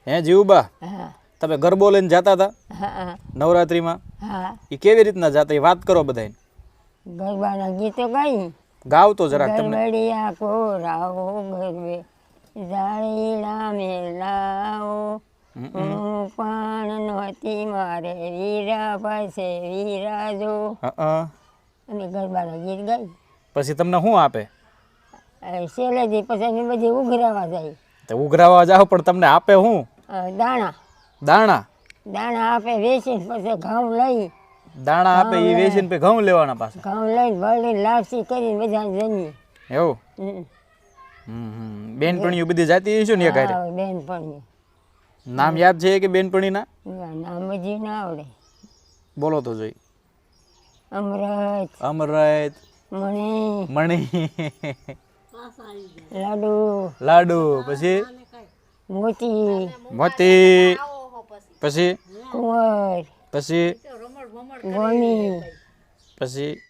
હે જીવુબા હા તમે ગરબો લઈને જતા હતા હા નવરાત્રીમાં હા એ કેવી રીતના જતા એ વાત કરો બધાને ગરબાના ગીતો ગાઈ ગાવ તો જરાક તમને ગરબડિયા કોરાવો ગરબે જાળીડા મેલાવો હું પણ નહોતી મારે વીરા પાસે વીરાજો અને ગરબાના ગીત ગાઈ પછી તમને શું આપે સેલેજી પછી અમે બધી ઉઘરાવા જાય તો ઉઘરાવા જાઓ પણ તમને આપે શું દાણા દાણા દાણા આપે વેચીને પછી ઘઉં લઈ દાણા આપે એ વેચીને પછી ઘઉં લેવાના પાછા ઘઉં લઈને ભરીને લાપસી કરીને બધા જમીએ એવું બેનપણીઓ બધી જાતી હશે ને ઘરે બેનપણીઓ નામ યાદ છે કે બેનપણીના નામ હજી ના આવડે બોલો તો જોઈ અમરત અમરત મણી મણી લાડુ લાડુ પછી મોતી મોતી પછી કુંવર પછી ગોમી પછી